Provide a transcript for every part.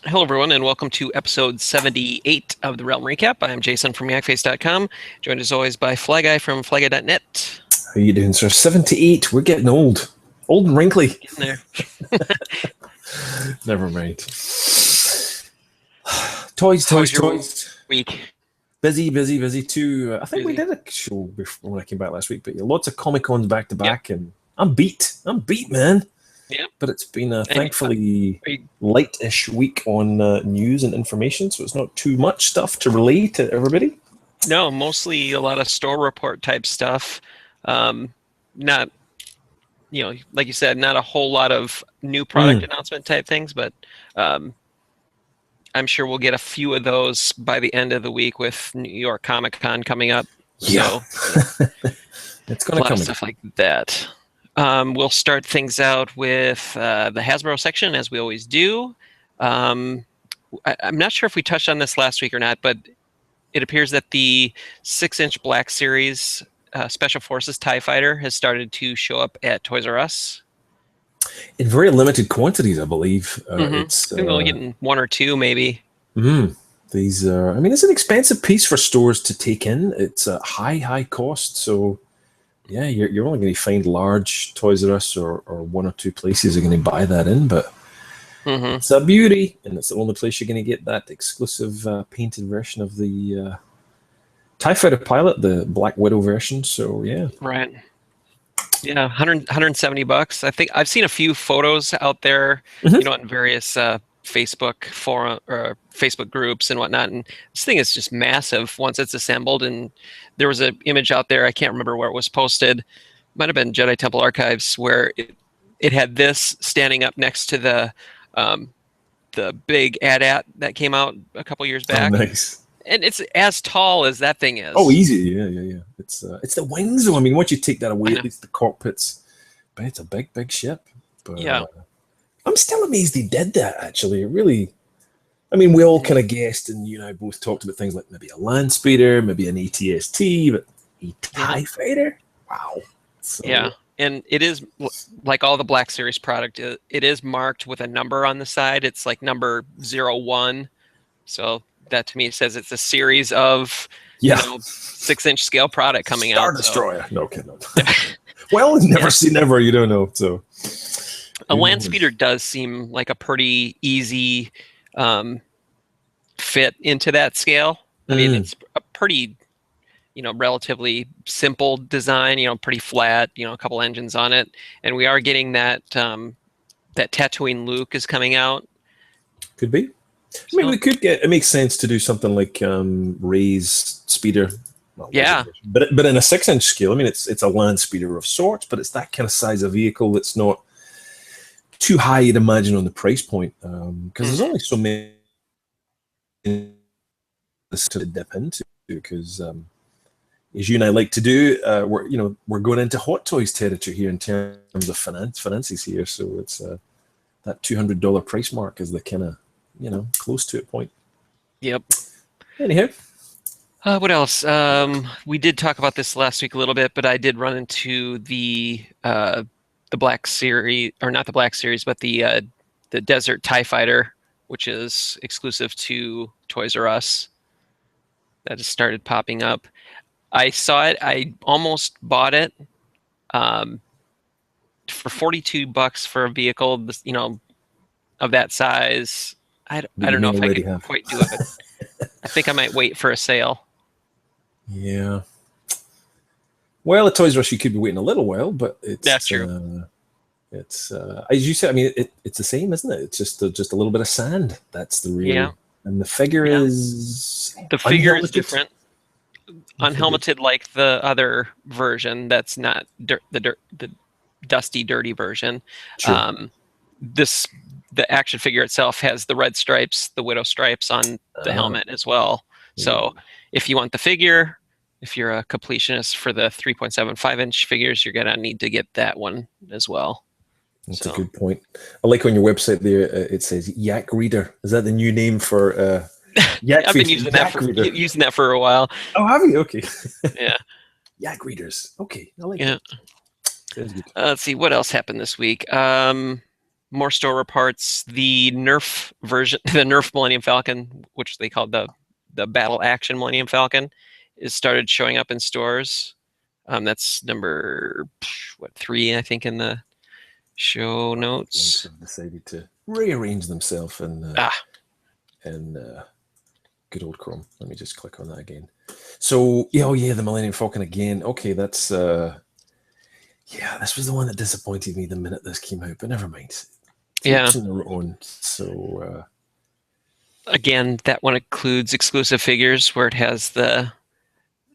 Hello, everyone, and welcome to episode 78 of the Realm Recap. I'm Jason from Yakface.com, joined as always by Fly Guy from FlyGuy.net. How you doing, sir? 78. We're getting old. Old and wrinkly. Getting there. Never mind. Toys. Week. Busy too. I think we did a show before when I came back last week, but yeah, lots of Comic Cons back to back, and I'm beat, man. Yeah. But it's been a thankfully light-ish week on news and information, so it's not too much stuff to relay to everybody. No, mostly a lot of store report type stuff. Not, like you said, not a whole lot of new product announcement type things, but I'm sure we'll get a few of those by the end of the week with New York Comic Con coming up. Yeah. So, it's going to come. Stuff like that. We'll start things out with the Hasbro section, as we always do. I'm not sure if we touched on this last week or not, but it appears that the 6-inch Black Series Special Forces TIE Fighter has started to show up at Toys R Us. In very limited quantities, I believe. It's only getting one or two, maybe. These are, it's an expensive piece for stores to take in. It's a high cost, so... Yeah, you're only going to find large Toys R Us or one or two places are going to buy that in, but it's a beauty, and it's the only place you're going to get that exclusive painted version of the TIE Fighter pilot, the Black Widow version. So yeah, right. Yeah, $170. I think I've seen a few photos out there, in various Facebook forum or Facebook groups and whatnot, and this thing is just massive once it's assembled. And there was an image out there, I can't remember where it was posted, might have been Jedi Temple Archives, where it had this standing up next to the big AT-AT that came out a couple years back. Oh, nice. And it's as tall as that thing is. Oh, easy. Yeah. It's the wings though. Once you take that away, at least the cockpits, but it's a big ship. But, yeah. I'm still amazed he did that, actually. It really... we all kind of guessed, and you and I both talked about things like maybe a land speeder, maybe an ATST, but a TIE fighter? Wow. So, yeah, and it is, like all the Black Series product, it is marked with a number on the side. It's like number 01. So that to me says it's a series of 6-inch scale product coming Star out. Destroyer. So. No kidding. Well, never say never, you don't know. So a land speeder does seem like a pretty easy fit into that scale. It's a pretty, relatively simple design, pretty flat, a couple engines on it. And we are getting that Tatooine Luke is coming out. Could be. We could get, it makes sense to do something like Rey's speeder. Well, yeah. But in a 6-inch scale, it's a land speeder of sorts, but it's that kind of size of vehicle that's not too high, you'd imagine, on the price point, because there's only so many to dip into. Because as you and I like to do, we're going into Hot Toys territory here in terms of finances here. So it's that $200 price mark is the kind of close to it point. Yep. Anyhow. What else? We did talk about this last week a little bit, but I did run into the Black Series, or not the Black Series, but the Desert TIE Fighter, which is exclusive to Toys R Us. That just started popping up. I saw it. I almost bought it for $42 for a vehicle, of that size. I don't know if I could quite do it. I think I might wait for a sale. Yeah. Well, at Toys R Us, you could be waiting a little while, but that's true. It's as you said. It's the same, isn't it? It's just a little bit of sand. That's the real. Yeah. And the figure is is different, unhelmeted like the other version. That's not the dusty, dirty version. True. The action figure itself has the red stripes, the widow stripes on the helmet as well. So if you want the figure, if you're a completionist for the 3.75-inch figures, you're gonna need to get that one as well. That's a good point. I like on your website there, it says Yak Reader. Is that the new name for Yak? I've been using that for a while. Oh, have you? Okay. Yeah. Yak Readers. Okay, I like it. Sounds good. Let's see what else happened this week. more store parts. The Nerf version, the Nerf Millennium Falcon, which they called the Battle Action Millennium Falcon, is started showing up in stores. That's number 3, I think, in the show notes. Have decided to rearrange themselves in good old Chrome. Let me just click on that again. So yeah, oh yeah, the Millennium Falcon again. Okay, that's yeah, this was the one that disappointed me the minute this came out, but never mind. Yeah. On their own. So again, that one includes exclusive figures where it has the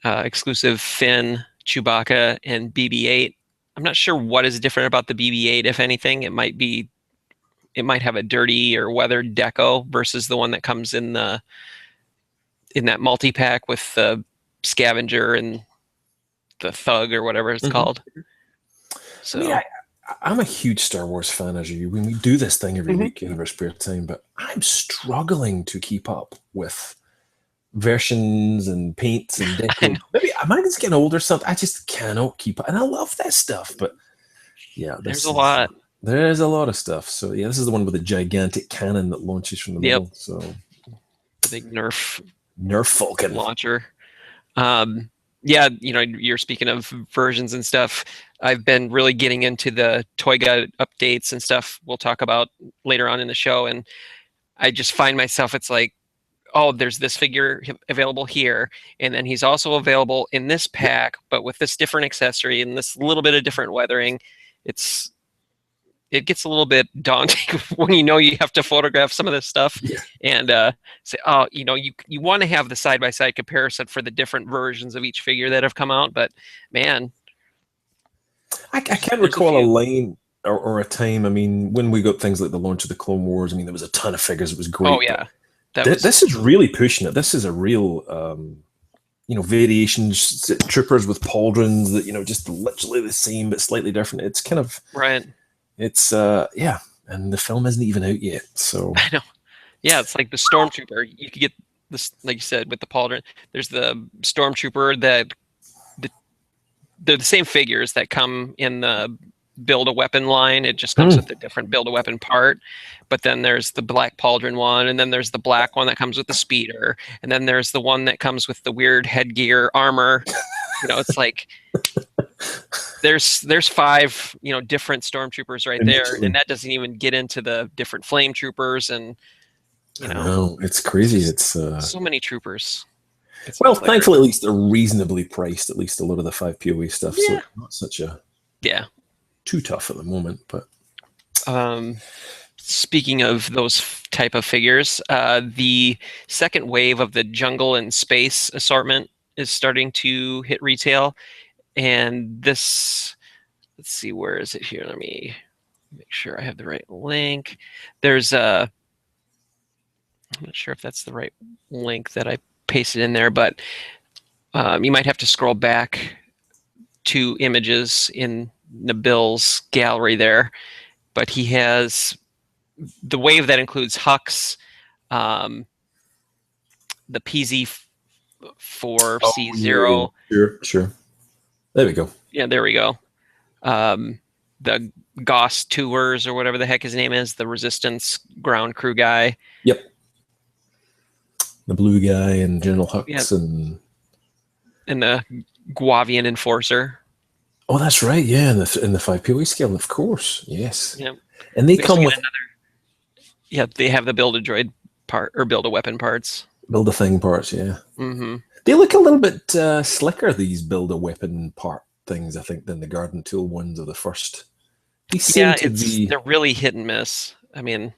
exclusive Finn, Chewbacca, and BB-8. I'm not sure what is different about the BB-8, if anything. It might have a dirty or weathered deco versus the one that comes in that multi-pack with the scavenger and the thug or whatever it's called. So I mean, I'm a huge Star Wars fan, as you. When we do this thing every week in our spare time, but I'm struggling to keep up with versions and paints and deco. Maybe I might just getting older or something. I just cannot keep up, and I love that stuff. But yeah, there's a lot. There's a lot of stuff. So yeah, this is the one with the gigantic cannon that launches from the middle. So the big Nerf Falcon launcher. Yeah, you're speaking of versions and stuff. I've been really getting into the Toy Guide updates and stuff we'll talk about later on in the show, and I just find myself, it's like, oh, there's this figure available here, and then he's also available in this pack, but with this different accessory and this little bit of different weathering. It gets a little bit daunting when you have to photograph some of this stuff and say, oh, you want to have the side-by-side comparison for the different versions of each figure that have come out, but man, I can't recall a lane or a time. I mean, when we got things like the launch of the Clone Wars, I mean, there was a ton of figures. It was great. Oh yeah, this is really pushing it. This is a real variations, troopers with pauldrons that just literally the same but slightly different. It's kind of right. It's and the film isn't even out yet. So I know. Yeah, it's like the Stormtrooper. You could get this, like you said, with the pauldron. There's the Stormtrooper they're the same figures that come in the Build-A-Weapon line. It just comes with a different Build-A-Weapon part. But then there's the black pauldron one, and then there's the black one that comes with the speeder, and then there's the one that comes with the weird headgear armor. It's like there's 5 different stormtroopers right there, and that doesn't even get into the different flame troopers, and I know, it's crazy. It's so many troopers. Well, thankfully, at least they're reasonably priced. At least a lot of the 5 POE stuff, so it's not such a too tough at the moment. But speaking of those type of figures, the second wave of the jungle and space assortment is starting to hit retail. And this, let's see, where is it here? Let me make sure I have the right link. There's I'm not sure if that's the right link that I pasted in there, but you might have to scroll back 2 images in Nabil's gallery there. But he has the wave that includes Hux, the PZ4C0. Sure. There we go. Yeah, there we go. The Goss Toowers, or whatever the heck his name is, the Resistance ground crew guy. Yep. The blue guy and General Hux and the Guavian Enforcer. Oh, that's right. Yeah, in the 5 POE scale, of course. Yes. Yeah. And they come with they have the Build-A-Droid part or Build-A-Weapon parts. Build-A-Thing parts, yeah. Mm-hmm. They look a little bit slicker, these Build-A-Weapon part things, I think, than the Garden Tool ones of the first. They're really hit and miss. I mean,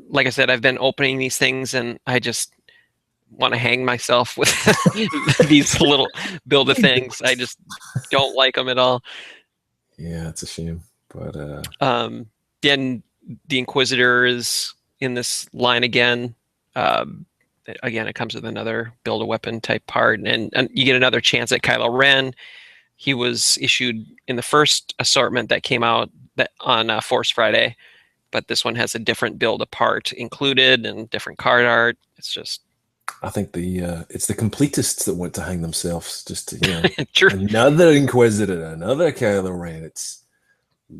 like I said, I've been opening these things, and I just want to hang myself with these little Build-A-Things. I just don't like them at all. Yeah, it's a shame. But then the Inquisitor is in this line again. Again, it comes with another Build-A-Weapon type part, and you get another chance at Kylo Ren. He was issued in the first assortment that came out on Force Friday, but this one has a different Build-A-Part included and different card art. It's just, I think it's the completists that want to hang themselves. Just to, True. Another Inquisitor, another Kylo Ren. It's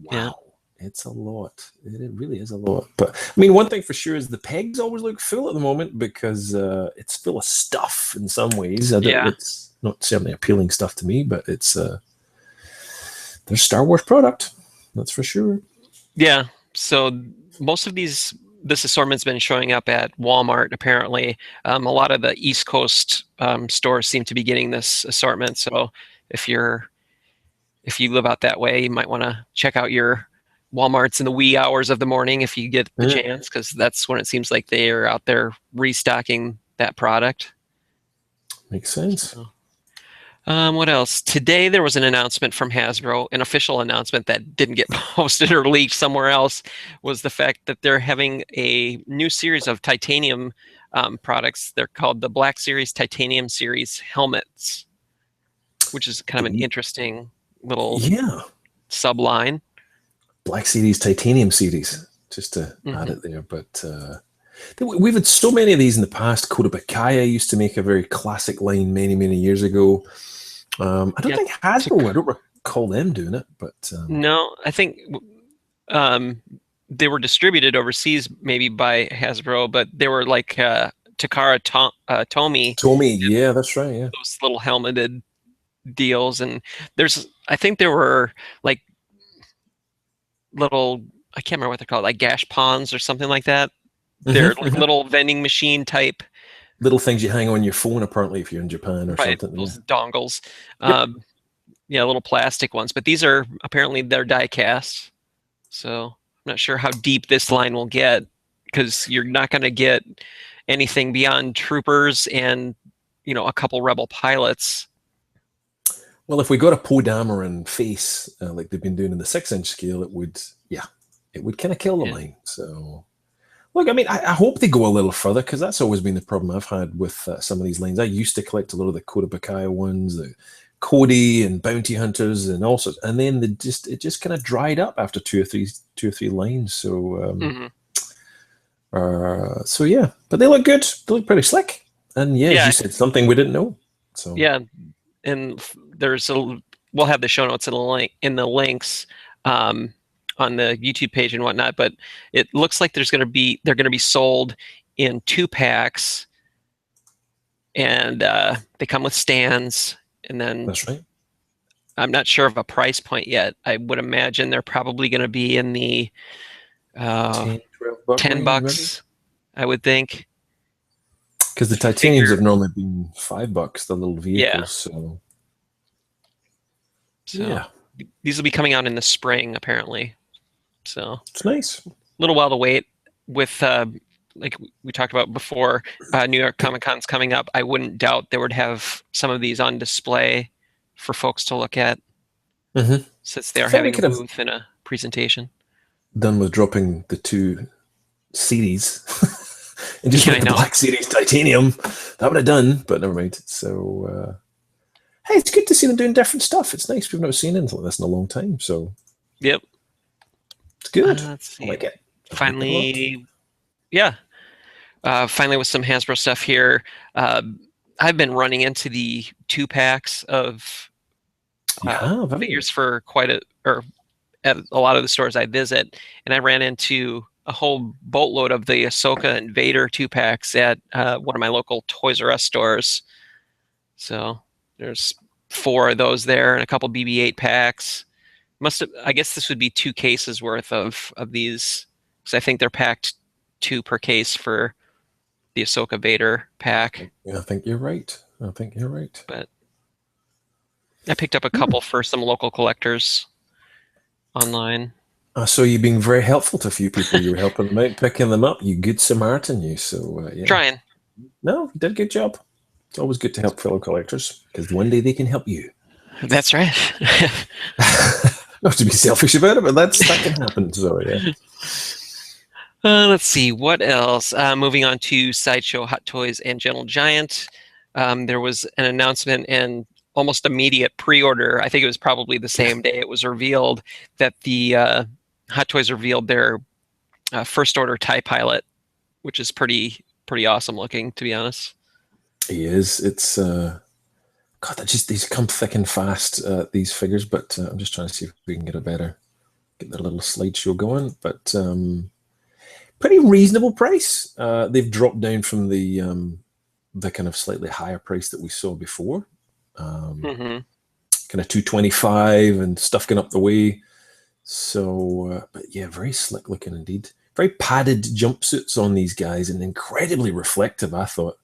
wow. It's a lot. It really is a lot. But I mean, one thing for sure is the pegs always look full at the moment because it's full of stuff in some ways. It's not certainly appealing stuff to me, but it's there's Star Wars product. That's for sure. Yeah. So most of this assortment's been showing up at Walmart. Apparently, a lot of the East Coast stores seem to be getting this assortment. So if you live out that way, you might want to check out your Walmarts in the wee hours of the morning if you get the chance, because that's when it seems like they are out there restocking that product. Makes sense. So, what else? Today there was an announcement from Hasbro, an official announcement that didn't get posted or leaked somewhere else, was the fact that they're having a new series of titanium products. They're called the Black Series Titanium Series helmets, which is kind of an interesting little sub-line. Black Series, Titanium Series, just to add it there. But we've had so many of these in the past. Kodabakaya used to make a very classic line many, many years ago. I don't think Hasbro, I don't recall them doing it. But no, I think they were distributed overseas maybe by Hasbro, but they were like Takara Tomy. Tomy, yeah, that's right, yeah. Those little helmeted deals. And I think there were like little, I can't remember what they're called, like gash ponds or something like that. They're like little vending machine type. Little things you hang on your phone, apparently, if you're in Japan or something. Those dongles. Little plastic ones. But these are, apparently, they're die cast. So I'm not sure how deep this line will get, because you're not going to get anything beyond troopers and, a couple rebel pilots. Well, if we got a Poe Dameron face like they've been doing in the 6-inch scale, it would kind of kill the line. So, look, I mean, I hope they go a little further, because that's always been the problem I've had with some of these lines. I used to collect a lot of the Kodabakaya ones, the Cody and Bounty Hunters, and all sorts, and then it just kind of dried up after two or three lines. So, so yeah, but they look good. They look pretty slick, and as you said, something we didn't know. So and we'll have the show notes in the links on the YouTube page and whatnot, but it looks like they're going to be sold in 2-packs, and they come with stands, and then that's right. I'm not sure of a price point yet. I would imagine they're probably going to be in the $10, I would think. Because the titaniums have normally been $5, the little vehicles. So these will be coming out in the spring, apparently. So it's nice. A little while to wait. With like we talked about before, New York Comic Con's coming up. I wouldn't doubt they would have some of these on display for folks to look at, since they are having a booth and a presentation. Done with dropping the 2 series. And just like the Black Series Titanium, that would have done, but never mind. So, hey, it's good to see them doing different stuff. It's nice. We've never seen anything like this in a long time. So, yep, it's good. Let's see. I like it. Finally, finally with some Hasbro stuff here. I've been running into the 2-packs of figures for at a lot of the stores I visit, and I ran into a whole boatload of the Ahsoka and Vader 2-packs at one of my local Toys R Us stores. So there's 4 of those there, and a couple BB-8 packs. I guess this would be 2 cases worth of these, because I think they're packed 2 per case for the Ahsoka Vader pack. I think you're right. But I picked up a couple for some local collectors online. So you've been very helpful to a few people. You were helping them out, picking them up. You good Samaritan, you. So Trying. No, you did a good job. It's always good to help fellow collectors, because one day they can help you. That's right. Not to be selfish about it, but that can happen. So let's see what else. Moving on to Sideshow, Hot Toys, and Gentle Giant. There was an announcement and almost immediate pre-order. I think it was probably the same day it was revealed that the Hot Toys revealed their first order TIE pilot, which is pretty awesome looking, to be honest. He is. It's God, these come thick and fast, these figures. But I'm just trying to see if we can get a better get their little slideshow going. But pretty reasonable price. They've dropped down from the kind of slightly higher price that we saw before. Kind of 225 and stuff going up the way. So, but yeah, very slick looking indeed. Very padded jumpsuits on these guys and incredibly reflective, I thought.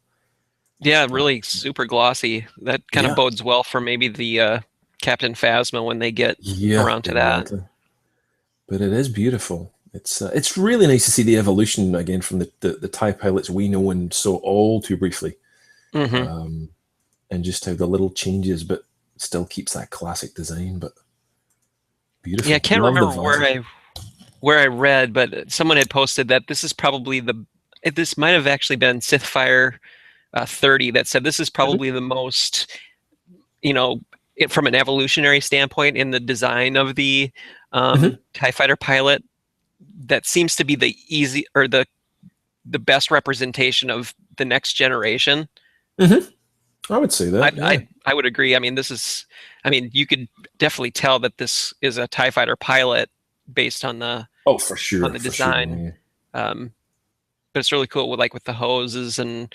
Yeah, really super glossy. That kind of bodes well for maybe the Captain Phasma when they get around to that. But it is beautiful. It's really nice to see the evolution again from the TIE pilots we know and saw all too briefly. And just how the little changes, but still keeps that classic design. But beautiful. Yeah, I can't remember where I read, but someone had posted that this is probably this might have actually been Sithfire 30 that said this is probably the most, from an evolutionary standpoint in the design of the TIE fighter pilot, that seems to be the easy or the best representation of the next generation. I would say that. I would agree. I mean, you could definitely tell that this is a TIE fighter pilot based on the for sure on the design. Sure, yeah. But it's really cool with the hoses and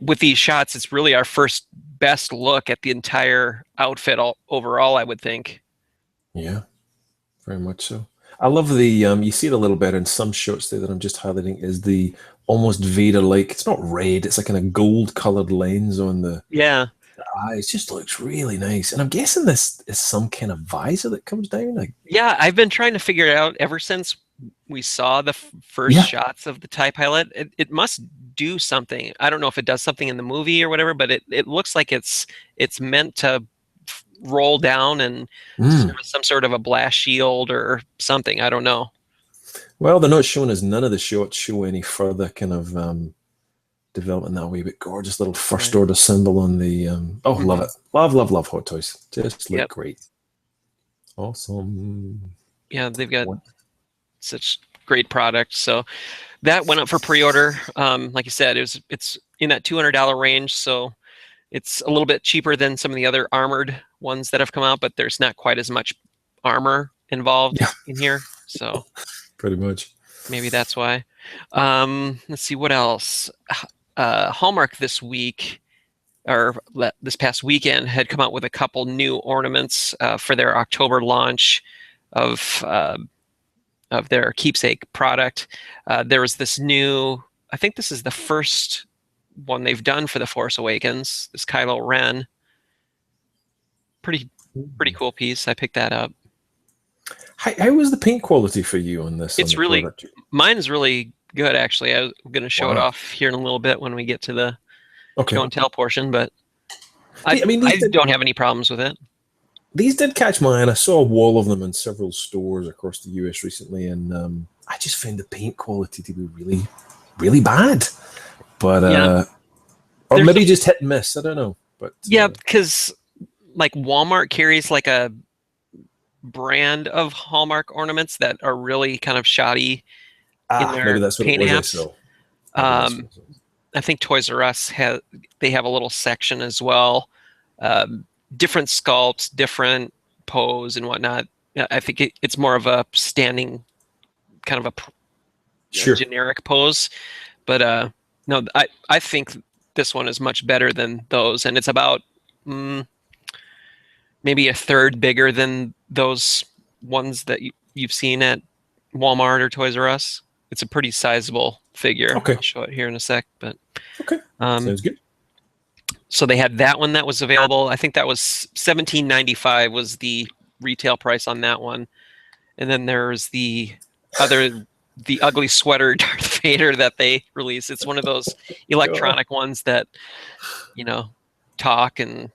with these shots, it's really our first best look at the entire outfit overall, I would think. Yeah, very much so. I love the you see it a little better in some shots there that I'm just highlighting is the almost Vader-like. It's not red. It's like kind of gold-colored lens on the eyes. Just looks really nice. And I'm guessing this is some kind of visor that comes down. Yeah, I've been trying to figure it out ever since we saw the first shots of the TIE pilot. It must do something. I don't know if it does something in the movie or whatever, but it looks like it's meant to roll down and some sort of a blast shield or something. I don't know. Well, they're not showing us none of the shots show any further kind of development that way, but gorgeous little first order symbol on the love it. Love Hot Toys. Just look great. Awesome. Yeah, they've got such great products. So that went up for pre-order. Like you said, it's in that $200 range, so it's a little bit cheaper than some of the other armored ones that have come out, but there's not quite as much armor involved in here. So pretty much. Maybe that's why. Let's see what else. Hallmark this week, or this past weekend, had come out with a couple new ornaments for their October launch of their keepsake product. There was this new, I think this is the first one they've done for The Force Awakens, this Kylo Ren. Pretty cool piece. I picked that up. How was the paint quality for you on this? It's really, mine is really good, actually. I'm going to show it off here in a little bit when we get to the show and tell portion, but I don't have any problems with it. These did catch my eye, and I saw a wall of them in several stores across the US recently, and I just found the paint quality to be really, really bad. But or maybe just hit and miss. I don't know. But because like Walmart carries like a brand of Hallmark ornaments that are really kind of shoddy in their maybe that's what paint it apps. was. I think Toys R Us have a little section as well. Different sculpts, different pose and whatnot. I think it's more of a standing kind of a generic pose. But no, I think this one is much better than those, and it's about maybe a third bigger than those ones that you've seen at Walmart or Toys R Us. It's a pretty sizable figure. Okay. I'll show it here in a sec. But sounds good. So they had that one that was available. I think that was $17.95 was the retail price on that one. And then there's the ugly sweater Darth Vader that they released. It's one of those electronic ones that, talk and.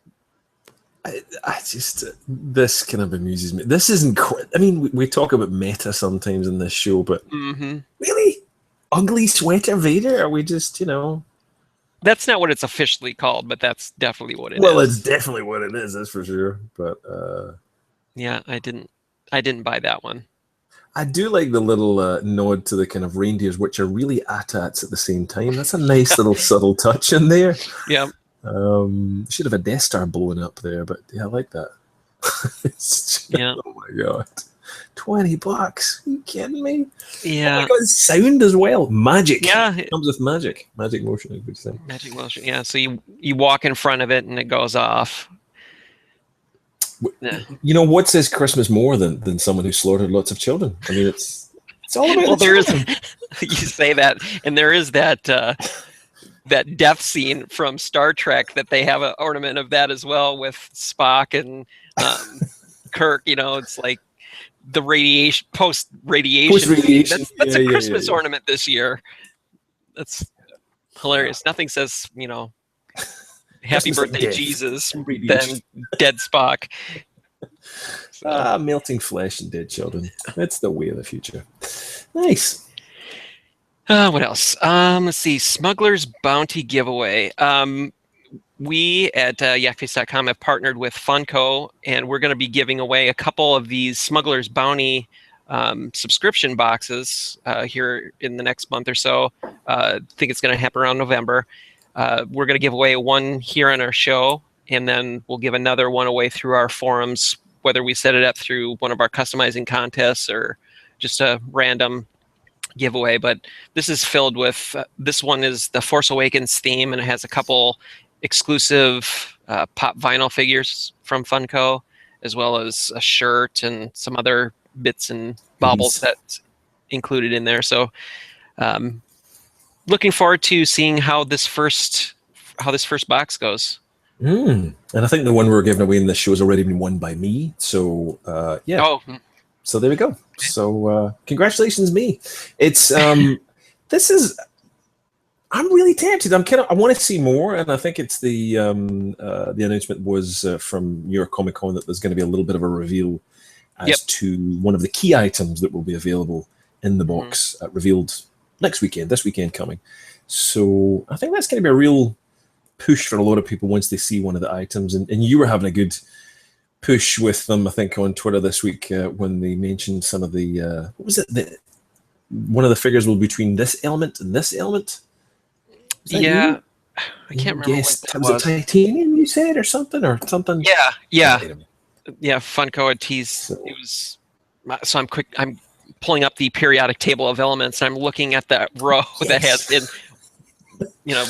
I just this kind of amuses me. This isn't. I mean, we talk about meta sometimes in this show, but really, ugly sweater Vader? Are we just That's not what it's officially called, but that's definitely what it is. Well, it's definitely what it is. That's for sure. But yeah, I didn't buy that one. I do like the little nod to the kind of reindeers, which are really AT-ATs at the same time. That's a nice little subtle touch in there. Yeah. Should have a Death Star blowing up there, but yeah, I like that. Oh my god. $20. Are you kidding me? Yeah. Oh my God, sound as well. Magic. Yeah. It comes with magic. Magic motion, I would say. Magic motion. Yeah. So you walk in front of it and it goes off. Yeah. You know what says Christmas more than someone who slaughtered lots of children? I mean, it's all about Well, the there is. children. You say that, and there is that that death scene from Star Trek that they have an ornament of that as well with Spock and Kirk. You know, it's like the radiation post radiation. That's a Christmas ornament this year. That's hilarious. Nothing says, you know, happy birthday Jesus than dead Spock. So. Melting flesh and dead children. That's the way of the future. Nice. What else? Let's see. Smuggler's Bounty Giveaway. We at Yakface.com have partnered with Funko, and we're going to be giving away a couple of these Smuggler's Bounty subscription boxes here in the next month or so. I think it's going to happen around November. We're going to give away one here on our show, and then we'll give another one away through our forums, whether we set it up through one of our customizing contests or just a random giveaway. But this is filled with, this one is the Force Awakens theme, and it has a couple exclusive pop vinyl figures from Funko, as well as a shirt and some other bits and baubles that's included in there. So looking forward to seeing how this first box goes. And I think the one we're giving away in this show has already been won by me. So yeah. Oh. So there we go. So congratulations, me. It's this is. I'm really tempted. I want to see more, and I think it's the announcement was from New York Comic Con that there's going to be a little bit of a reveal as to one of the key items that will be available in the box, revealed this weekend coming. So I think that's going to be a real push for a lot of people once they see one of the items, and you were having a good push with them, I think, on Twitter this week when they mentioned some of the what was it? One of the figures will be between this element and this element. Yeah, I can't remember. Was it titanium you said, or something? Yeah. Funko had teased. It was. So I'm pulling up the periodic table of elements, and I'm looking at that row that has in,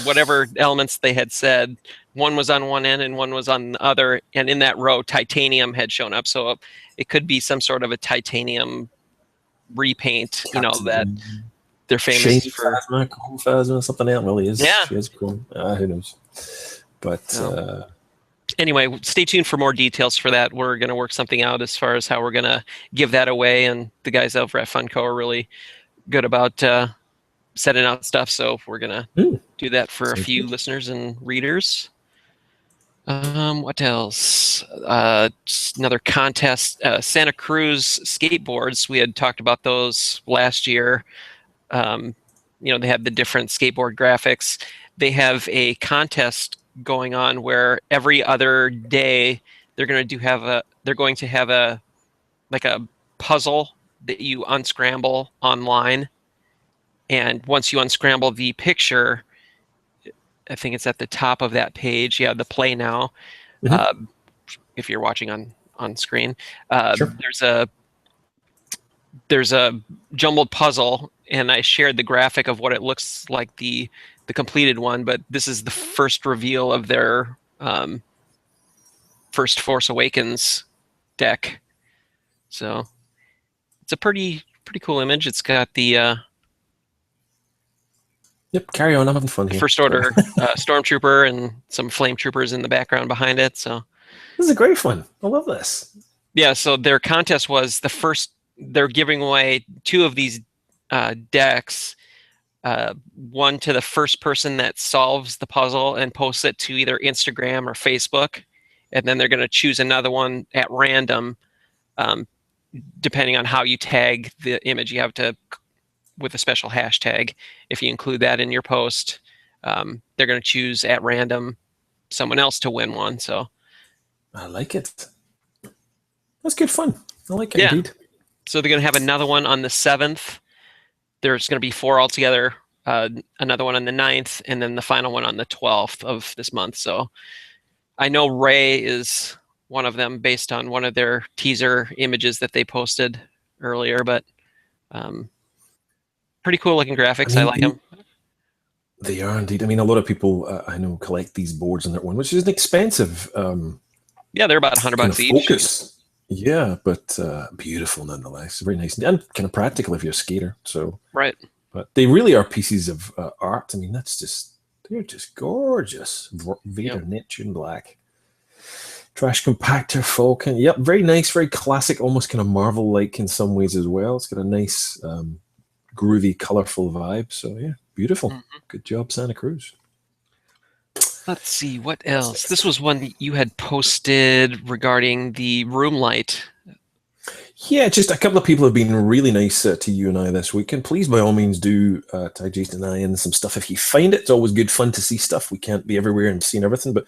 whatever elements they had said. One was on one end and one was on the other, and in that row, titanium had shown up. So it could be some sort of a titanium repaint. That they're famous for. Phasma, something else really is. Yeah, she is cool. Who knows? But anyway, stay tuned for more details for that. We're going to work something out as far as how we're going to give that away, and the guys over at Funko are really good about setting out stuff. So we're going to do that for a few listeners and readers. What else? Just another contest. SantaCruz Skateboards. We had talked about those last year. They have the different skateboard graphics. They have a contest going on where every other day they're going to have a puzzle that you unscramble online, and once you unscramble the picture, I think it's at the top of that page. Yeah, the play now. If you're watching on screen, sure. There's a jumbled puzzle, and I shared the graphic of what it looks like the completed one. But this is the first reveal of their first Force Awakens deck. So it's a pretty cool image. It's got the Yep, carry on. I'm having fun here. First Order stormtrooper and some flame troopers in the background behind it. So this is a great one. I love this. Yeah, so their contest was the first. They're giving away 2 of these decks. One to the first person that solves the puzzle and posts it to either Instagram or Facebook, and then they're going to choose another one at random, depending on how you tag the image. You have to, with a special hashtag, if you include that in your post, they're going to choose at random someone else to win one. So I like it. That's good fun. I like it indeed. So they're going to have another one on the 7th. There's going to be 4 altogether. Another one on the 9th, and then the final one on the 12th of this month. So I know Rey is one of them based on one of their teaser images that they posted earlier, but pretty cool looking graphics. I like them. They are indeed. I mean, a lot of people I know collect these boards in their one, which is an expensive. Yeah, they're about $100 each. Focus. Yeah, but beautiful nonetheless. Very nice and kind of practical if you're a skater. So right. But they really are pieces of art. I mean, they're just gorgeous. Vader, Neptune Black. Trash compactor, Falcon. Yep, very nice, very classic, almost kind of Marvel-like in some ways as well. It's got a nice, groovy, colorful vibe. So yeah, beautiful. Good job, Santa Cruz. Let's see, what else? This was one that you had posted regarding the room light. Yeah, just a couple of people have been really nice to you and I this week, and please, by all means, do tag Jason and I in some stuff if you find it. It's always good fun to see stuff. We can't be everywhere and seeing everything, but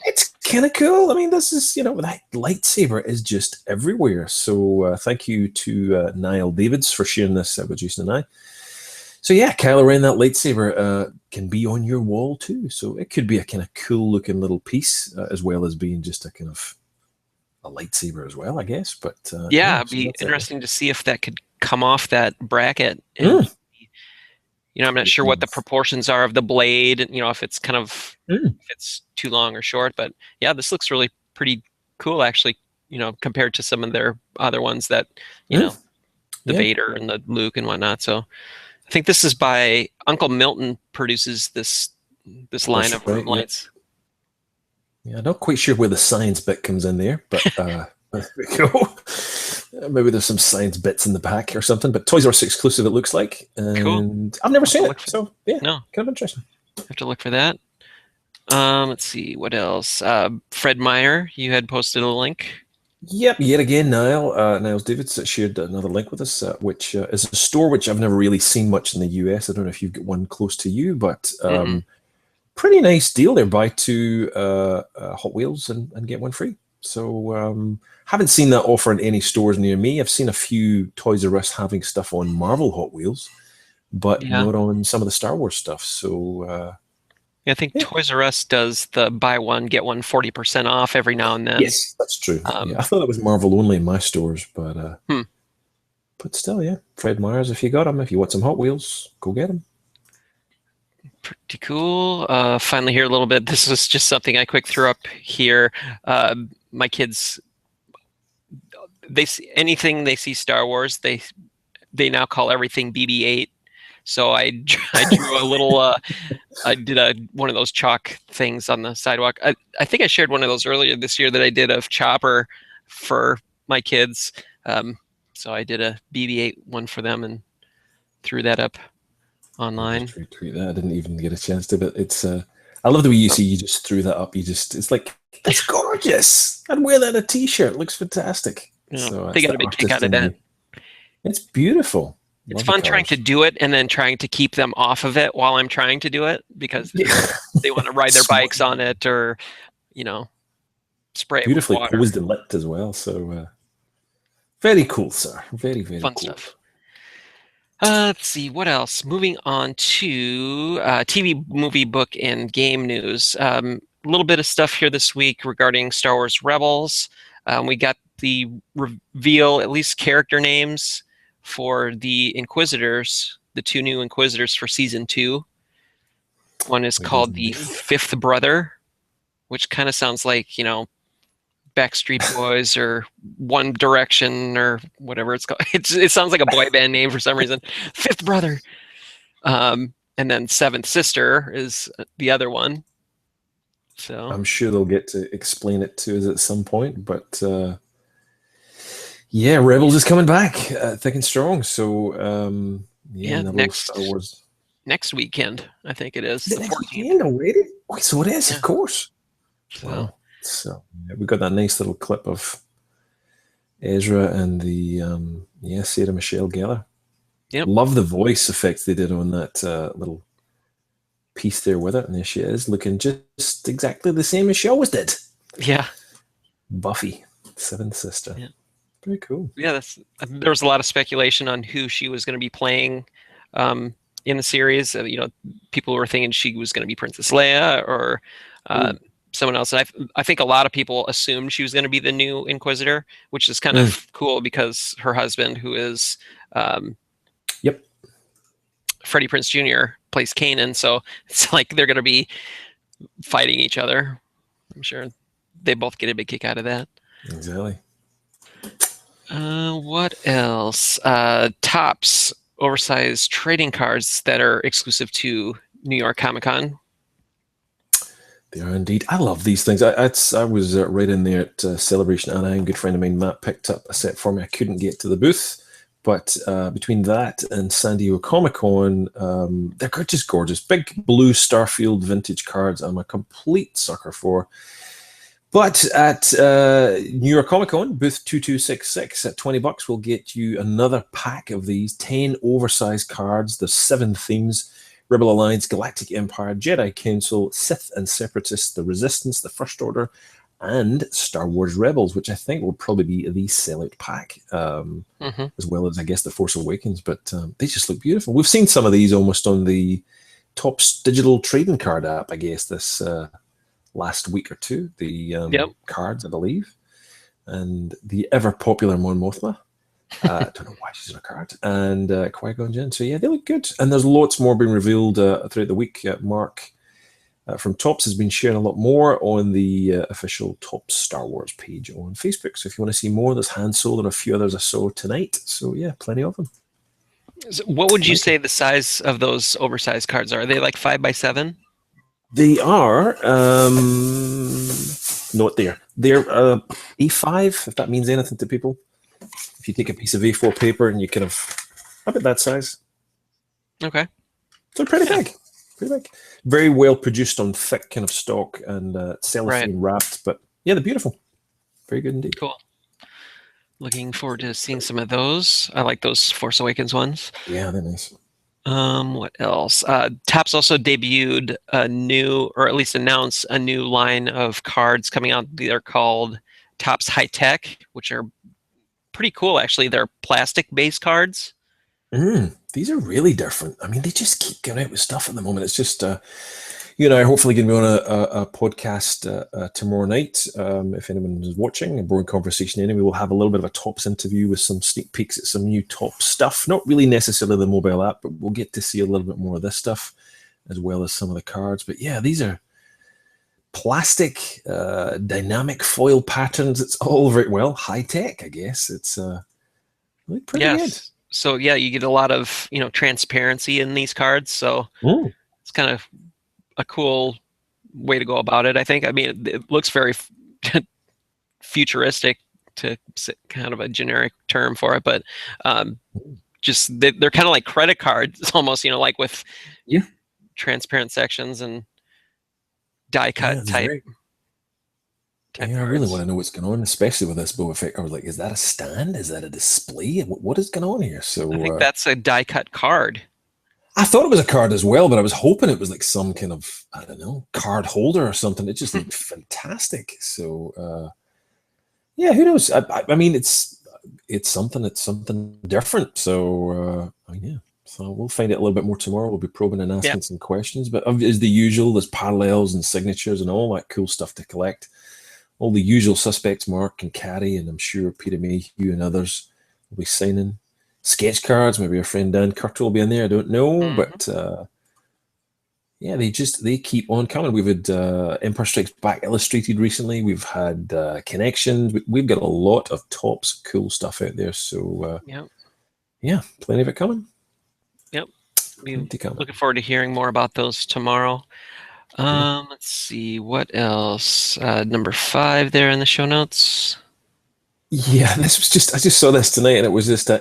it's kind of cool. I mean, this is, that lightsaber is just everywhere. So thank you to Niall Davids for sharing this with Jason and I. So yeah, Kylo Ren, that lightsaber can be on your wall too. So it could be a kind of cool looking little piece as well as being just a kind of a lightsaber as well, I guess. But yeah, it'd be interesting to see if that could come off that bracket. And, I'm not sure what the proportions are of the blade, if it's kind of if it's too long or short. But yeah, this looks really pretty cool, actually. Compared to some of their other ones that the Vader and the Luke and whatnot. So I think this is by Uncle Milton produces this line of room lights. Yeah, not quite sure where the science bit comes in there, but there we go. Maybe there's some science bits in the back or something, but Toys R Us exclusive it looks like. And cool. I've never seen it, so yeah, kind of interesting. Have to look for that. Let's see, what else? Fred Meyer, you had posted a link. Yep, yet again, Niles Davids shared another link with us, which is a store which I've never really seen much in the US. I don't know if you've got one close to you, but pretty nice deal there. Buy two Hot Wheels and get one free. So haven't seen that offer in any stores near me. I've seen a few Toys R Us having stuff on Marvel Hot Wheels, but not on some of the Star Wars stuff. So I think Toys R Us does the buy one, get one 40% off every now and then. Yes, that's true. I thought it was Marvel only in my stores, but still, yeah. Fred Myers, if you got them, if you want some Hot Wheels, go get them. Pretty cool. Finally here a little bit. This was just something I quick threw up here. My kids, anything they see Star Wars, they now call everything BB-8. So I drew a little. I did one of those chalk things on the sidewalk. I think I shared one of those earlier this year that I did of Chopper for my kids. So I did a BB-8 one for them and threw that up online. Tweet that. I didn't even get a chance to, but it's. I love the way you just threw that up. It's like, that's gorgeous. I'd wear that in a t-shirt. It looks fantastic. So they got a big kick out of that. It's beautiful. It's fun trying to do it and then trying to keep them off of it while I'm trying to do it because they want to ride their bikes on it or, spray it beautifully with water. Posed and lit as well. So very cool, sir. Very, very fun cool stuff. Let's see, what else? Moving on to TV, movie, book, and game news. A little bit of stuff here this week regarding Star Wars Rebels. We got the reveal, at least character names, for the Inquisitors, the two new Inquisitors for Season 2. One is called the Fifth Brother, which kind of sounds like, Backstreet Boys or One Direction or whatever it's called. It sounds like a boy band name for some reason. Fifth Brother. And then Seventh Sister is the other one. So I'm sure they'll get to explain it to us at some point, but yeah, Rebels is coming back thick and strong. So next weekend, I think it is. The 14th already? Oh, so it is, of course. Wow. So we got that nice little clip of Ezra and the Sarah Michelle Gellar. Yep. Love the voice effects they did on that little piece there with it, and there she is, looking just exactly the same as she always did. Yeah. Buffy, Seventh Sister. Yeah. Very cool. Yeah, there was a lot of speculation on who she was going to be playing in the series. People were thinking she was going to be Princess Leia or someone else. And I think a lot of people assumed she was going to be the new Inquisitor, which is kind of cool because her husband, who is Yep. Freddie Prinze Jr., plays Kanan. So it's like they're going to be fighting each other. I'm sure they both get a big kick out of that. Exactly. What else? Topps oversized trading cards that are exclusive to New York Comic Con. They are indeed. I love these things. I was right in there at Celebration Anaheim. A good friend of mine, Matt, picked up a set for me. I couldn't get to the booth, but between that and San Diego Comic Con, they're just gorgeous. Big blue Starfield vintage cards I'm a complete sucker for. But at New York Comic Con, booth 2266 at $20, we'll get you another pack of these 10 oversized cards. There's 7 themes: Rebel Alliance, Galactic Empire, Jedi Council, Sith and Separatists, the Resistance, the First Order, and Star Wars Rebels, which I think will probably be the sellout pack, as well as, I guess, the Force Awakens. But they just look beautiful. We've seen some of these almost on the Topps digital trading card app, I guess, this last week or two. The cards, I believe. And the ever-popular Mon Mothma. I don't know why she's on a card. And Qui-Gon Jinn. So, yeah, they look good. And there's lots more being revealed throughout the week. Mark from Topps has been sharing a lot more on the official Topps Star Wars page on Facebook. So if you want to see more, there's Han Solo and a few others I saw tonight. So, yeah, plenty of them. So what would you say the size of those oversized cards are? Are they like 5x7? They are not there. They're A5, if that means anything to people. If you take a piece of A4 paper and you kind of about that size. Okay. So pretty big. Pretty big. Very well produced on thick kind of stock and cellophane wrapped. But yeah, they're beautiful. Very good indeed. Cool. Looking forward to seeing some of those. I like those Force Awakens ones. Yeah, they're nice. What else? Topps also debuted a new, or at least announced a new line of cards coming out. They're called Topps High Tech, which are pretty cool, actually. They're plastic-based cards. These are really different. I mean, they just keep going out with stuff at the moment. It's just, you know, hopefully going to be on a podcast tomorrow night. If anyone is watching, a broad conversation anyway, we'll have a little bit of a Topps interview with some sneak peeks at some new Topps stuff. Not really necessarily the mobile app, but we'll get to see a little bit more of this stuff as well as some of the cards. But yeah, these are plastic, dynamic foil patterns. It's all very well high tech, I guess. It's really pretty good. So yeah, you get a lot of, you know, transparency in these cards. So it's kind of a cool way to go about it, I think. I mean, it looks very futuristic, to kind of a generic term for it, but just they're kind of like credit cards almost, you know, like with transparent sections and die cut type. Yeah, I really want to know what's going on, especially with this Boba Fett. I was like, is that a stand? Is that a display? What is going on here? So I think that's a die cut card. I thought it was a card as well, but I was hoping it was like some kind of, I don't know, card holder or something. It just looked fantastic. So yeah, who knows? I mean, it's something different. So I mean, yeah. So we'll find out a little bit more tomorrow. We'll be probing and asking some questions. But as the usual, there's parallels and signatures and all that cool stuff to collect. All the usual suspects, Mark and Carrie, and I'm sure Peter Mayhew and others will be signing sketch cards. Maybe our friend Dan Curtin will be in there. I don't know, but yeah, they keep on coming. We've had Empire Strikes Back Illustrated recently. We've had Connections. We've got a lot of Topps cool stuff out there. So yeah, plenty of it coming. Yep. Looking forward to hearing more about those tomorrow. Let's see what else. Number 5 there in the show notes. Yeah, this was just, I just saw this tonight, and it was just I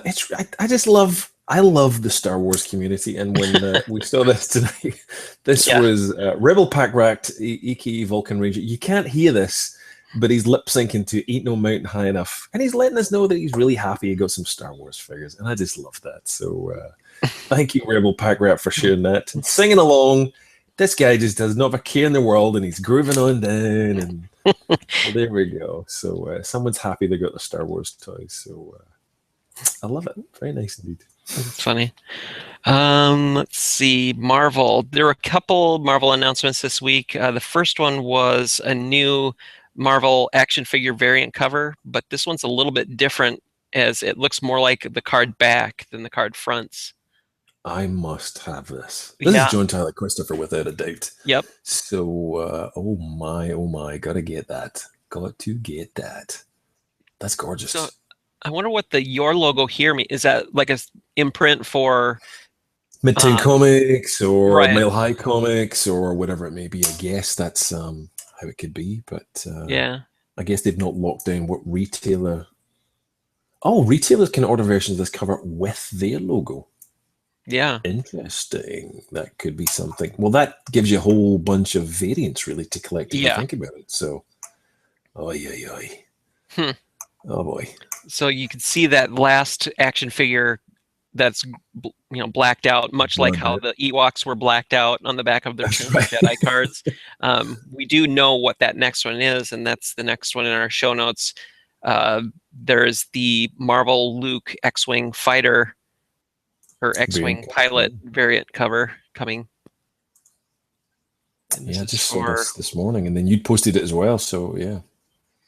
love the Star Wars community, and when we saw this tonight, this was Rebel Pack Racked, aka Vulcan Ranger. You can't hear this, but he's lip syncing to "Ain't No Mountain High Enough," and he's letting us know that he's really happy he got some Star Wars figures, and I just love that. So thank you, Rebel Pack Rack, for sharing that and singing along. This guy just does not have a care in the world, and he's grooving on down, and well, there we go. So someone's happy they got the Star Wars toys. So I love it. Very nice indeed. That's funny. Let's see. Marvel. There were a couple Marvel announcements this week. The first one was a new Marvel action figure variant cover, but this one's a little bit different as it looks more like the card back than the card fronts. I must have this. This is Yeah. John Tyler Christopher without a doubt. Yep. So, oh my, gotta get that. Got to get that. That's gorgeous. So I wonder what the your logo here means. Is that like a imprint for Midtown Comics or right. Mile High Comics or whatever it may be. I guess that's how it could be. But Yeah. I guess they've not locked down what retailer. Oh, retailers can order versions of this cover with their logo. Yeah. Interesting. That could be something. Well, that gives you a whole bunch of variants really to collect if you think about it. So, Hmm. Oh boy. So you can see that last action figure that's blacked out, much like how the Ewoks were blacked out on the back of their Jedi cards. We do know what that next one is, and that's the next one in our show notes. There's the Marvel Luke X-Wing fighter or X-Wing pilot variant cover coming. Yeah, I just saw this morning, and then you posted it as well. So yeah.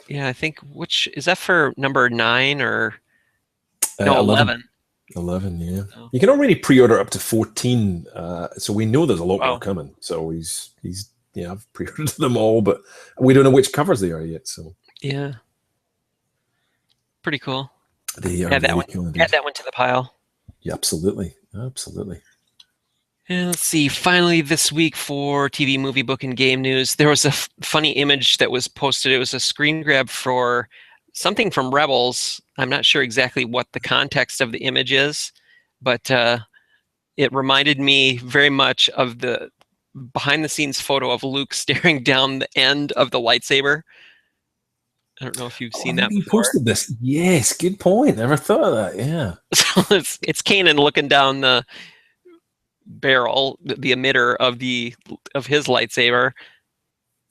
Yeah, I think which is that for number 9 or no 11? 11, yeah. Oh. You can already pre-order up to 14, so we know there's a lot more coming. So he's I've pre-ordered them all, but we don't know which covers they are yet. So yeah, pretty cool. They are add that one to the pile. Yeah, absolutely. And let's see. Finally, this week for TV, movie, book, and game news, there was a funny image that was posted. It was a screen grab for something from Rebels. I'm not sure exactly what the context of the image is, but it reminded me very much of the behind-the-scenes photo of Luke staring down the end of the lightsaber. I don't know if you've seen that before. You posted this. Yes, good point. Never thought of that. Yeah. So it's Kanan looking down the barrel, the emitter of his lightsaber.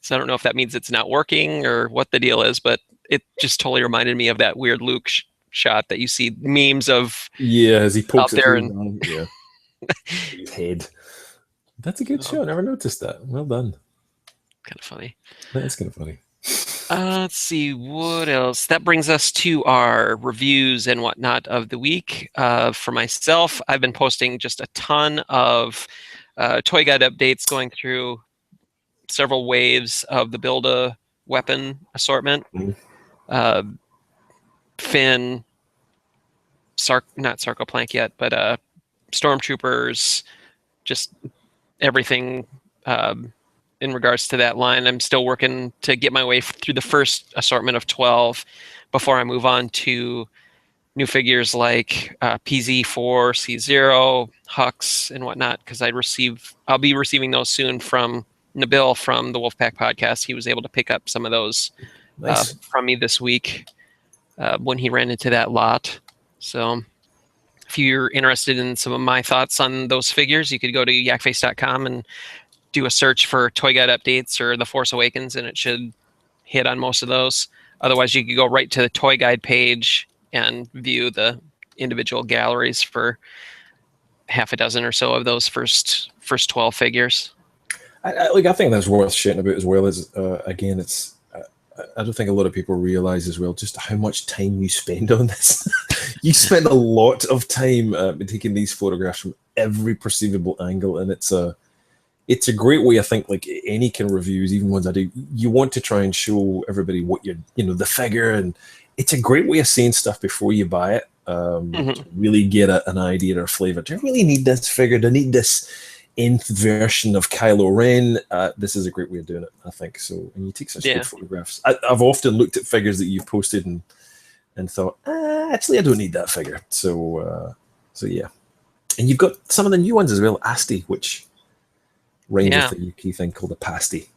So I don't know if that means it's not working or what the deal is, but it just totally reminded me of that weird Luke shot that you see memes of. Yeah, as he pokes out there and his head. That's a good show. I never noticed that. Well done. Kind of funny. That's kind of funny. Let's see what else. That brings us to our reviews and whatnot of the week. For myself, I've been posting just a ton of toy guide updates, going through several waves of the Build-A-Weapon assortment. Finn, not Sarcoplank yet, but Stormtroopers, just everything in regards to that line. I'm still working to get my way through the first assortment of 12 before I move on to new figures like PZ4, C0, Hux, and whatnot, because I'll be receiving those soon from Nabil from the Wolfpack podcast. He was able to pick up some of those from me this week when he ran into that lot. So if you're interested in some of my thoughts on those figures, you could go to Yakface.com and do a search for Toy Guide updates or The Force Awakens, and it should hit on most of those. Otherwise, you could go right to the Toy Guide page and view the individual galleries for half a dozen or so of those first 12 figures. I think that's worth shouting about as well. As again, it's I don't think a lot of people realize as well just how much time you spend on this. You spend a lot of time taking these photographs from every perceivable angle, and it's a great way, I think, like any kind of reviews, even ones I do, you want to try and show everybody what the figure, and it's a great way of seeing stuff before you buy it. To really get an idea or a flavor. Do I really need this figure? Do I need this nth version of Kylo Ren? This is a great way of doing it, I think. So, and you take such good photographs. I've often looked at figures that you've posted and thought, actually, I don't need that figure. So yeah. And you've got some of the new ones as well, Asti, which rhymes with the UK thing called a pasty,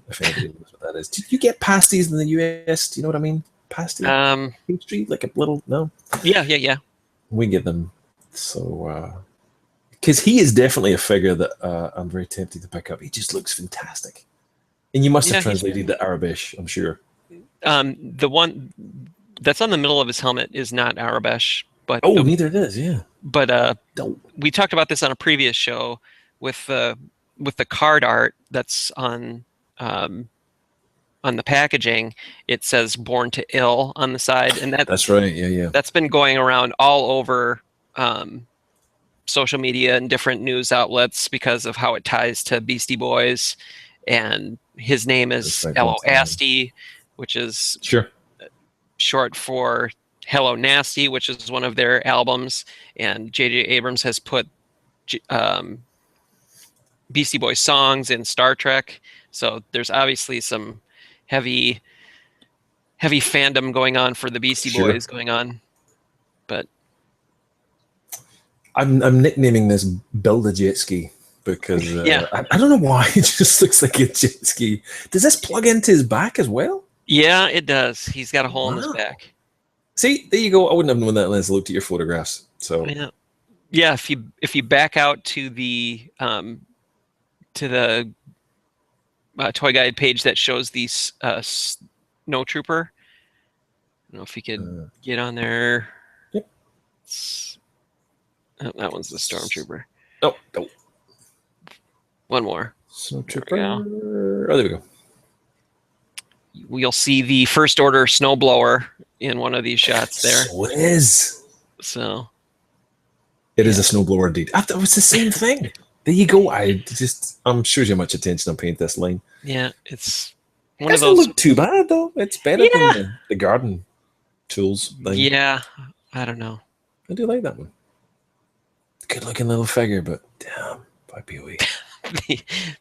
if anybody knows what that is. Do you get pasties in the US? Do you know what I mean? Pasty? Pastry? Like a little, no? Yeah. We get them. So, because he is definitely a figure that I'm very tempted to pick up. He just looks fantastic. And you must have translated the Arabish, I'm sure. The one that's on the middle of his helmet is not Arabish. But Oh, neither it is. Yeah. but No. we talked about this on a previous show with the card art that's on the packaging. It says "Born to Ill" on the side, and That's right. Yeah, yeah. that's been going around all over social media and different news outlets because of how it ties to Beastie Boys, and his name is Right, Hello Born to Ill. Asti, which is Sure. short for Hello Nasty, which is one of their albums, and J.J. Abrams has put Beastie Boys songs in Star Trek, so there's obviously some heavy fandom going on for the Beastie Sure. Boys going on. But I'm nicknaming this "Build a Jet Ski" because Yeah. I don't know why it just looks like a jet ski. Does this plug into his back as well? yeah, it does. He's got a hole in his Wow. back. See, there you go. I wouldn't have known that unless I looked at your photographs. So Yeah, if you back out to the toy guide page that shows the snow trooper. I don't know if you could get on there. Yep. Oh, that one's the stormtrooper. Oh, no. One more. Snowtrooper. Oh, there we go. You'll see the First Order snowblower in one of these shots there. So it is. So It is a snowblower indeed. I thought it was the same thing. There you go. I'm shows you how much attention I'm paying to this line. yeah, it's It one of doesn't those. look too bad though. It's better than the garden tools thing. Yeah, I don't know. I do like that one. Good looking little figure, but damn, POE.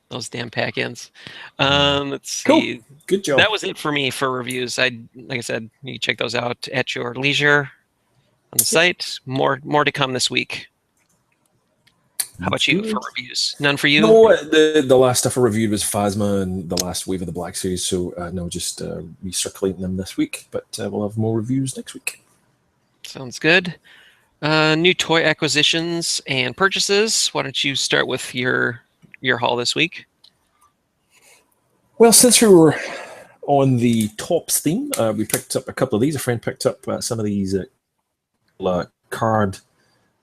Those damn pack-ins. Let's see. Cool. Good job. That was it for me for reviews. Like I said, you can check those out at your leisure on the site. More to come this week. How about you for reviews? None for you? No, the last stuff I reviewed was Phasma and the last wave of the Black Series, so no, just recirculating them this week, but we'll have more reviews next week. Sounds good. New toy acquisitions and purchases. Why don't you start with your haul this week? Well, since we were on the tops theme, we picked up a couple of these. A friend picked up some of these card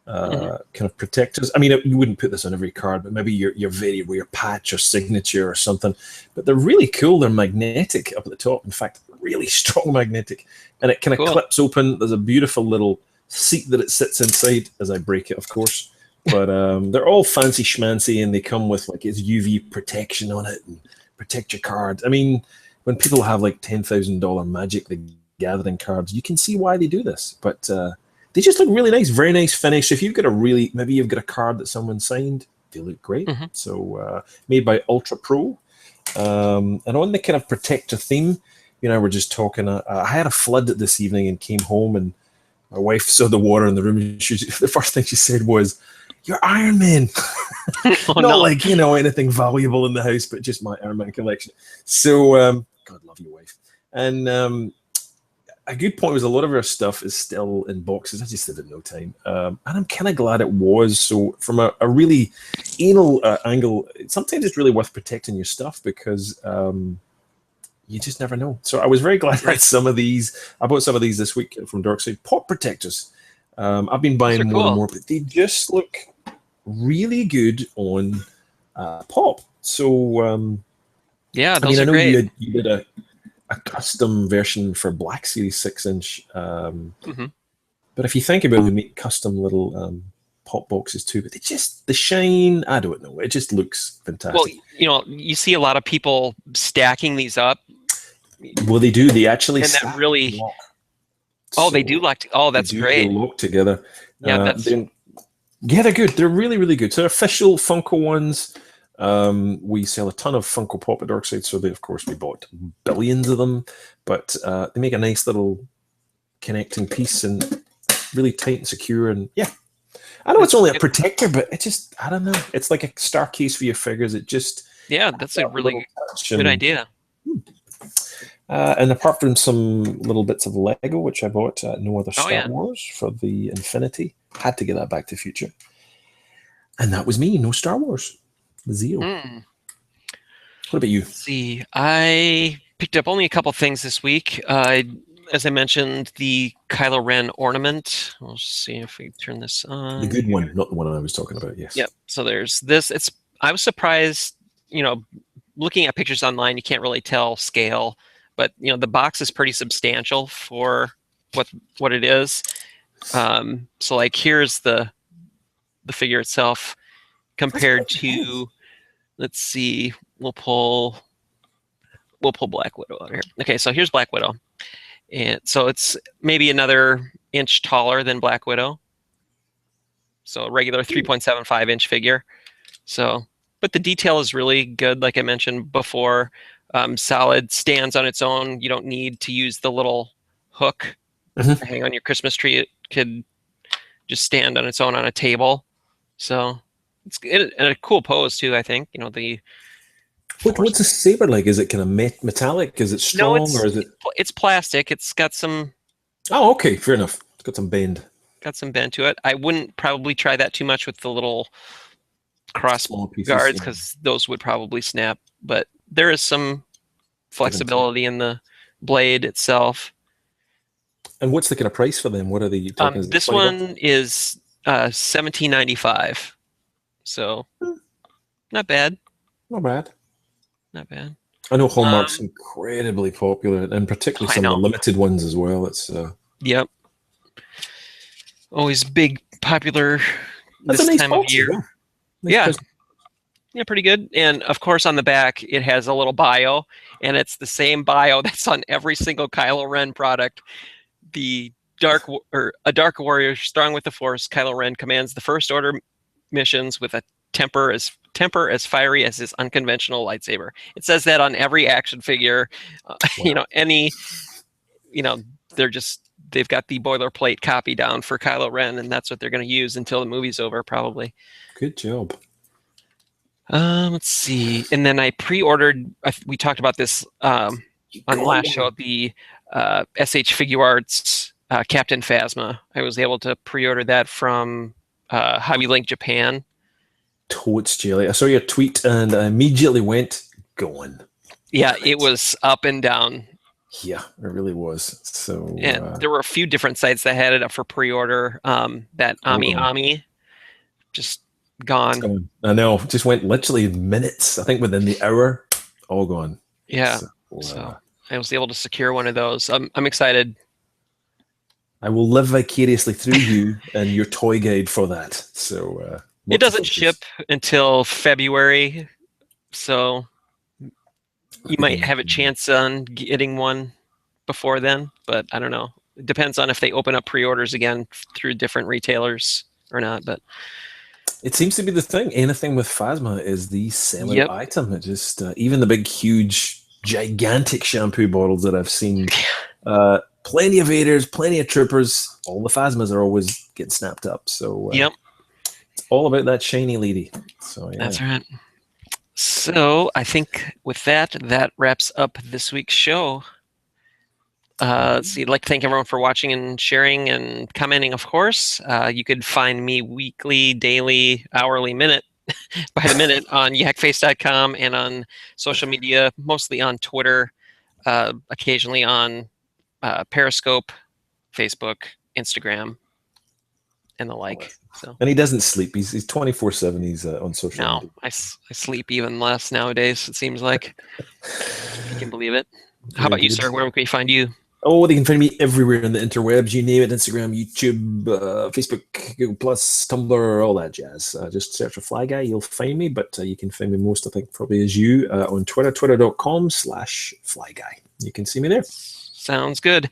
kind of protectors. I mean, you wouldn't put this on every card, but maybe your very rare patch or signature or something. But they're really cool. They're magnetic up at the top. In fact, really strong magnetic. And it kind of clips open. There's a beautiful little seat that it sits inside as I break it, of course. But they're all fancy schmancy, and they come with like its UV protection on it and protect your card. I mean, when people have like $10,000 Magic the Gathering cards, you can see why they do this. But they just look really nice, very nice finish. If you've got maybe you've got a card that someone signed, they look great. So made by Ultra Pro. And on the kind of protector theme, you know, we're just talking. I had a flood this evening and came home, and my wife saw the water in the room. And the first thing she said was, "You're Iron Man." Not like, you know, anything valuable in the house, but just my Iron Man collection. So, God love you, wife. And a good point was a lot of our stuff is still in boxes. I just did it in no time. And I'm kind of glad it was. So from a really anal angle, sometimes it's really worth protecting your stuff because you just never know. So I was very glad I had some of these. I bought some of these this week from Darkside. Pop protectors. I've been buying more and more, but they just look really good on pop. So yeah, I mean, I know great. you did a custom version for Black Series 6-inch. But if you think about it, we make custom little pop boxes too. But the shine, I don't know. It just looks fantastic. Well, you know, you see a lot of people stacking these up. Well, they do. They actually and that really. lock. Oh, they do lock. Oh, that's great. They lock together. Yeah, they're good. They're really, really good. So official Funko ones. We sell a ton of Funko Pop at Darkside, so of course we bought billions of them. But they make a nice little connecting piece and really tight and secure. And yeah, I know it's only a protector, but it just, I don't know. It's like a star case for your figures. It just that's a really good idea. And apart from some little bits of Lego, which I bought, no other Star Wars for the Infinity. Had to get that Back to the Future. And that was me, no Star Wars. Zero. What about you? Let's see, I picked up only a couple things this week. as I mentioned, the Kylo Ren ornament. We'll see if we turn this on. The good one, not the one I was talking about. Yes. Yep. So there's this. I was surprised, looking at pictures online, you can't really tell scale, but the box is pretty substantial for what it is. So like here's the figure itself compared to, let's see, we'll pull Black Widow out here. Okay, so here's Black Widow. And so it's maybe another inch taller than Black Widow. So a regular 3.75 inch figure. So, but the detail is really good, like I mentioned before. Solid, stands on its own. You don't need to use the little hook to hang on your Christmas tree. It could just stand on its own on a table. So it's in a cool pose too, I think. What's the saber like? Is it kind of metallic? Is it strong, or is it? It's plastic. It's got some. Oh, okay, fair enough. It's got some bend. Got some bend to it. I wouldn't probably try that too much with the little cross guards because those would probably snap. But there is some flexibility in the blade itself. And what's the kind of price for them? What are they talking? This one is $17.95. So not bad. Not bad. Not bad. I know Hallmark's incredibly popular, and particularly some of the limited ones as well. It's yep. Always big, popular this time of year. Nice Yeah, pretty good. And of course, on the back, it has a little bio, and it's the same bio that's on every single Kylo Ren product. A dark warrior, strong with the Force, Kylo Ren commands the First Order missions with a temper as fiery as his unconventional lightsaber. It says that on every action figure. Wow. They've got the boilerplate copy down for Kylo Ren, and that's what they're going to use until the movie's over, probably. Good job. Let's see. And then I pre-ordered, we talked about this on the last show, the SH Figure Arts Captain Phasma. I was able to pre-order that from Hobby Link Japan. Totes jelly. I saw your tweet and I immediately went going. Yeah, it was up and down. Yeah, it really was. So, and there were a few different sites that had it up for pre-order. That Ami just gone. I know, just went literally minutes. I think within the hour, all gone. Yeah. So I was able to secure one of those. I'm excited. I will live vicariously through you and your toy guide for that. So it doesn't ship until February, so you might have a chance on getting one before then, but I don't know. It depends on if they open up pre-orders again through different retailers or not. But it seems to be the thing. Anything with Phasma is the selling item. It just even the big, huge, gigantic shampoo bottles that I've seen. Plenty of Vaders, plenty of Troopers. All the Phasmas are always getting snapped up. So it's all about that shiny lady. So yeah. That's right. So I think with that wraps up this week's show. Let's see. I'd like to thank everyone for watching and sharing and commenting, of course. You could find me weekly, daily, hourly, minute by the minute on Yakface.com and on social media, mostly on Twitter, occasionally on Periscope, Facebook, Instagram, and the like. So. And he doesn't sleep. He's 24/7. He's on social media. I sleep even less nowadays, it seems like. You can believe it. How about you, sir? Where can we find you? Oh, they can find me everywhere on the interwebs. You name it: Instagram, YouTube, Facebook, Google+, Tumblr, all that jazz. Just search for Fly Guy. You'll find me, but you can find me most, I think, probably as you on Twitter, twitter.com/FlyGuy. You can see me there. Sounds good.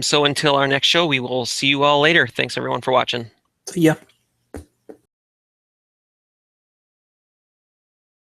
So until our next show, we will see you all later. Thanks, everyone, for watching. See ya.